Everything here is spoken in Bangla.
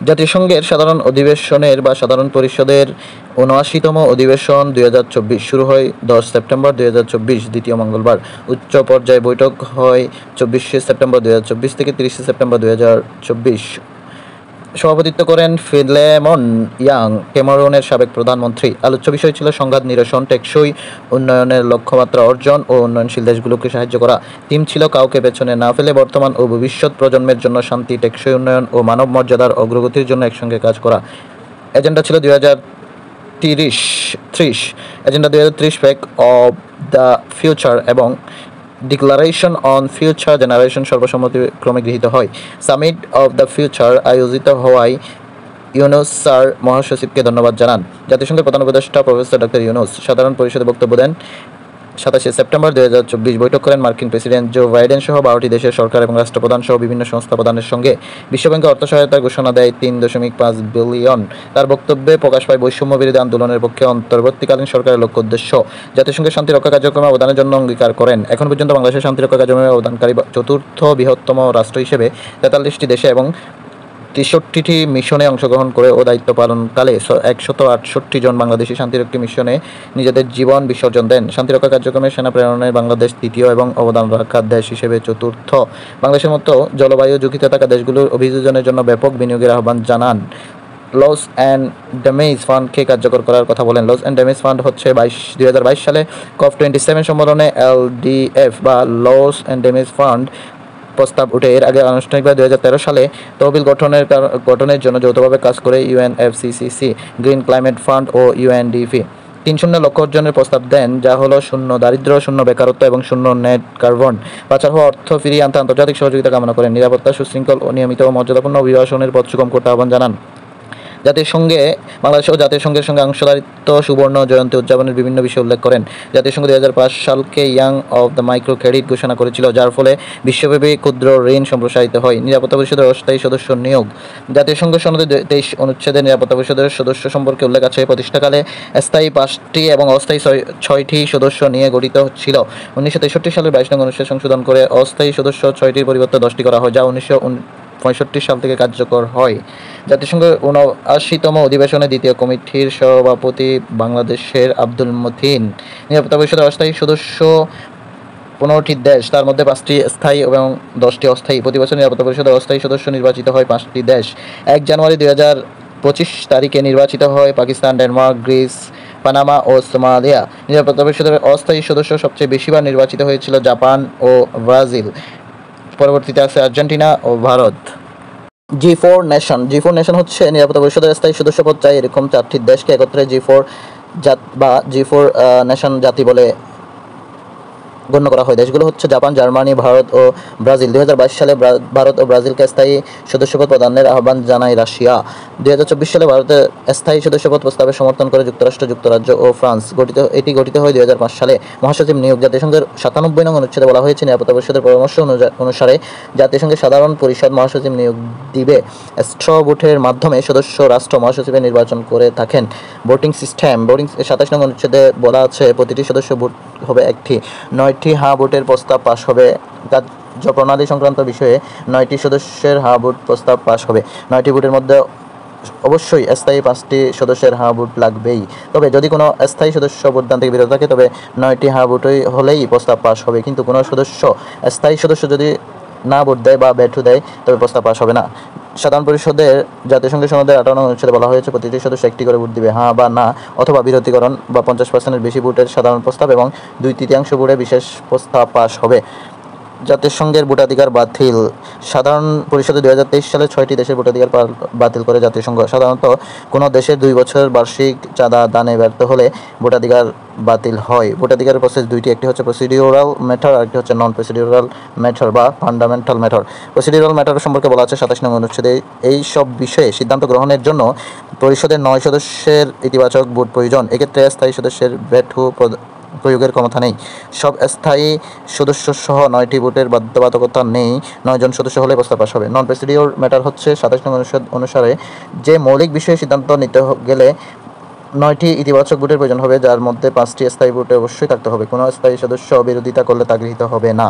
জাতিসংঘের সাধারণ অধিবেশনের বা সাধারণ পরিষদের ৭৯তম অধিবেশন ২০২৪ শুরু হয় ১০ সেপ্টেম্বর ২০২৪ দ্বিতীয় মঙ্গলবার। উচ্চ পর্যায়ে বৈঠক হয় ২৪শে সেপ্টেম্বর ২০২৪ থেকে ৩০শে সেপ্টেম্বর ২০২৪। সভাপতিত্ব করেন ফিলেমন ইয়াং, ক্যামেরুনের সাবেক প্রধানমন্ত্রী। আলোচ্য বিষয় ছিল সংঘাত নিরসন, টেকসই উন্নয়নের লক্ষ্যমাত্রা অর্জন ও উন্নয়নশীল দেশগুলোকে সাহায্য করা। থিম ছিল কাউকে পেছনে না ফেলে বর্তমান ও ভবিষ্যৎ প্রজন্মের জন্য শান্তি, টেকসই উন্নয়ন ও মানব মর্যাদার অগ্রগতির জন্য একসঙ্গে কাজ করা। এজেন্ডা ছিল ২০৩০ agenda ২০৩০ pack of the future এবং ডিক্লারেশন অন ফিউচার জেনারেশন সর্বসম্মতিক্রমে গৃহীত হয়। সামিট অব দ্য ফিউচার আয়োজিত হওয়ায় ইউনুস স্যার মহাসচিবকে ধন্যবাদ জানান। জাতিসংঘের প্রধান উপদেষ্টা প্রফেসর ডক্টর ইউনুস সাধারণ পরিষদে বক্তব্য দেন। ২৭শে সেপ্টেম্বর ২০২৪ বৈঠক করেন মার্কিন প্রেসিডেন্ট জো বাইডেন সহ ১২টি দেশের সরকার এবং রাষ্ট্রপ্রধান সহ বিভিন্ন সংস্থা প্রধানের সঙ্গে। বিশ্বব্যাংকের অর্থ সহায়তার ঘোষণা দেয় ৩.৫ বিলিয়ন। তার বক্তব্যে প্রকাশ পায় বৈষম্য বিরোধী আন্দোলনের পক্ষে অন্তর্বর্তীকালীন সরকারের লক্ষ্য উদ্দেশ্য। জাতিসংঘের শান্তিরক্ষা কার্যক্রমে অবদানের জন্য অঙ্গীকার করেন। এখন পর্যন্ত বাংলাদেশের শান্তিরক্ষা কার্যক্রমে অবদানকারী চতুর্থ বৃহত্তম রাষ্ট্র হিসেবে ৪৩টি দেশে এবং ৬৩টি মিশনে অংশগ্রহণ করে ও দায়িত্ব পালনকালে ১৬৮ জন বাংলাদেশি শান্তিরক্ষী মিশনে নিজেদের জীবন বিসর্জন দেন। শান্তিরক্ষা কার্যক্রমে সেনা প্রেরণায় বাংলাদেশ তৃতীয় এবং অবদান রাখা দেশ হিসেবে চতুর্থ। বাংলাদেশের মতো জলবায়ু ঝুঁকিতে থাকা দেশগুলোর অভিযোজনের জন্য ব্যাপক বিনিয়োগের আহ্বান জানান। লস অ্যান্ড ড্যামেজ ফান্ডকে কার্যকর করার কথা বলেন। লস অ্যান্ড ড্যামেজ ফান্ড হচ্ছে ২০২২ সালে COP27 সম্মেলনে LDF বা লস অ্যান্ড ড্যামেজ ফান্ড প্রস্তাব উঠে। এর আগে আনুষ্ঠানিকভাবে ২০১৩ সালে তহবিল গঠনের জন্য যৌথভাবে কাজ করে UNFCCC, গ্রিন ক্লাইমেট ফান্ড ও UNDP ৩-০ লক্ষ্য অর্জনের প্রস্তাব দেন, যা হলো ০ দারিদ্র্য, ০ বেকারত্ব এবং ০ নেট কার্বন। পাচার হওয়া অর্থ ফিরিয়ে আনতে আন্তর্জাতিক সহযোগিতা কামনা করেন। নিরাপত্তা, সুশৃঙ্খল ও নিয়মিত ও মর্যাদাপূর্ণ অভিবাসনের পথ সুগম করতে আহ্বান জানান। বাংলাদেশ ও জাতিসংঘের সঙ্গে অংশীদারিত্ব সুবর্ণ জয়ন্তী উদযাপনের বিভিন্ন বিষয় উল্লেখ করেন। জাতিসংঘ ২০০৫ সালকে ইয়াং অফ দ্য মাইক্রো ক্রেডিট ঘোষণা করেছিল, যার ফলে বিশ্বব্যাপী ক্ষুদ্র ঋণ সম্প্রসারিত হয়। নিরাপত্তা পরিষদের অস্থায়ী সদস্য নিয়োগ। জাতিসংঘ সনদের ২৩ অনুচ্ছেদে নিরাপত্তা পরিষদের সদস্য সম্পর্কে উল্লেখ আছে। প্রতিষ্ঠাকালে স্থায়ী ৫টি এবং অস্থায়ী ৬টি সদস্য নিয়ে গঠিত ছিল। ১৯৬৩ সালের ২২ নং অনুচ্ছেদ সংশোধন করে অস্থায়ী সদস্য ৬টির পরিবর্তে 10টি করা হয়, যা ১৯৬৫ সাল থেকে কার্যকর হয়। জাতিসংঘের ৭৯তম অধিবেশনে দ্বিতীয় কমিটির সভাপতি বাংলাদেশের আব্দুল মতিন। নিরাপত্তা পরিষদের অস্থায়ী সদস্য ১৫টি দেশ, তার মধ্যে 5টি স্থায়ী এবং 10টি অস্থায়ী। প্রতি বছর নিরাপত্তা পরিষদের অস্থায়ী সদস্য নির্বাচিত হয় 5টি দেশ। ১ জানুয়ারি ২০২৫ তারিখে নির্বাচিত হয় পাকিস্তান, ডেনমার্ক, গ্রিস, পানামা ও সোমালিয়া। নিরাপত্তা পরিষদের অস্থায়ী সদস্য সবচেয়ে বেশিবার নির্বাচিত হয়েছিল জাপান ও ব্রাজিল। পরবর্তীতে আছে আর্জেন্টিনা ও ভারত। G4 নেশন হচ্ছে নিরাপত্তা পরিষদের স্থায়ী সদস্যপদ চাই এরকম 4টি দেশকে একত্রে G4 নেশন জাতি বলে গণ্য করা হয়। দেশগুলো হচ্ছে জাপান, জার্মানি, ভারত ও ব্রাজিল। ২০২২ সালে ভারত ও ব্রাজিলকে স্থায়ী সদস্যপদ প্রদানের আহ্বান জানায় রাশিয়া। ২০২৪ সালে ভারতের স্থায়ী সদস্যপদ প্রস্তাবে সমর্থন করে যুক্তরাষ্ট্র, যুক্তরাজ্য ও ফ্রান্স। এটি গঠিত হয় ২০০৫ সালে। মহাসচিব নিয়োগ। জাতিসংঘের ৯৭ নং অনুচ্ছেদে বলা হয়েছে, নিরাপত্তা পরিষদের পরামর্শ অনুসারে জাতিসংঘের সাধারণ পরিষদ মহাসচিব নিয়োগ দিবে। স্ট্র ভোটের মাধ্যমে সদস্য রাষ্ট্র মহাসচিবের নির্বাচন করে থাকেন। Voting system. ২৭ নং অনুচ্ছেদে বলা আছে, প্রতিটি সদস্য ভোট হবে একটি। ৯টি হ্যাঁ ভোটের প্রস্তাব পাশ হবে। কার্যপ্রণালী সংক্রান্ত বিষয়ে ৯টি সদস্যের হ্যাঁ ভোট প্রস্তাব পাশ হবে। ৯টি ভোটের মধ্যে অবশ্যই স্থায়ী 5টি সদস্যের হ্যাঁ ভোট লাগবেই। তবে যদি কোনো স্থায়ী সদস্য ভোটদান থেকে বিরত থাকে, তবে ৯টি হ্যাঁ ভোটই হলেই প্রস্তাব পাশ হবে। কিন্তু কোনো স্থায়ী সদস্য যদি না ভোট দেয় বা ব্যর্থ দেয়, তবে প্রস্তাব পাশ হবে না। সাধারণ পরিষদের জাতিসংঘের সনদের ৫৮ অনুচ্ছেদে বলা হয়েছে, প্রতিটি সদস্য একটি করে ভোট দিবে, হ্যাঁ বা না অথবা বিরতিকরণ বা ৫০%-এর বেশি ভোটের সাধারণ প্রস্তাব এবং ২/৩ ভোটে বিশেষ প্রস্তাব পাশ হবে। জাতিসংঘের ভোটাধিকার বাতিল। সাধারণ পরিষদে ২০২৩ সালে 6টি দেশের ভোটাধিকার বাতিল করে জাতিসংঘ। সাধারণত কোনো দেশের 2 বছরের বার্ষিক চাঁদা দানে ব্যর্থ হলে ভোটাধিকার বাতিল হয়। ভোটাধিকারের প্রসেস দুইটি, একটি হচ্ছে প্রসিডিউরাল ম্যাটার আর একটি হচ্ছে নন প্রসিডিউরাল ম্যাটার বা ফান্ডামেন্টাল ম্যাটার। প্রসিডিউরাল ম্যাটার সম্পর্কে বলা আছে ২৭ নং অনুচ্ছেদে, এই সব বিষয়ে সিদ্ধান্ত গ্রহণের জন্য পরিষদের 9 সদস্যের ইতিবাচক ভোট প্রয়োজন। এক্ষেত্রে স্থায়ী সদস্যের ভেটো প্রয়োগের ক্ষমতা নেই। সব স্থায়ী সদস্য সহ 9টি ভোটের বাধ্যবাধকতা নেই। 9 জন সদস্য হলে প্রস্তাব পাস হবে। নন প্রসিডিউর ম্যাটার হচ্ছে 27 নং অনুচ্ছেদ অনুসারে যে মৌলিক বিষয়ে সিদ্ধান্ত নিতে গেলে 9টি ইতিবাচক ভোটের প্রয়োজন হবে, যার মধ্যে 5টি স্থায়ী ভোটে অবশ্যই থাকতে হবে। কোনো স্থায়ী সদস্য বিরোধিতা করলে তা গৃহীত হবে না।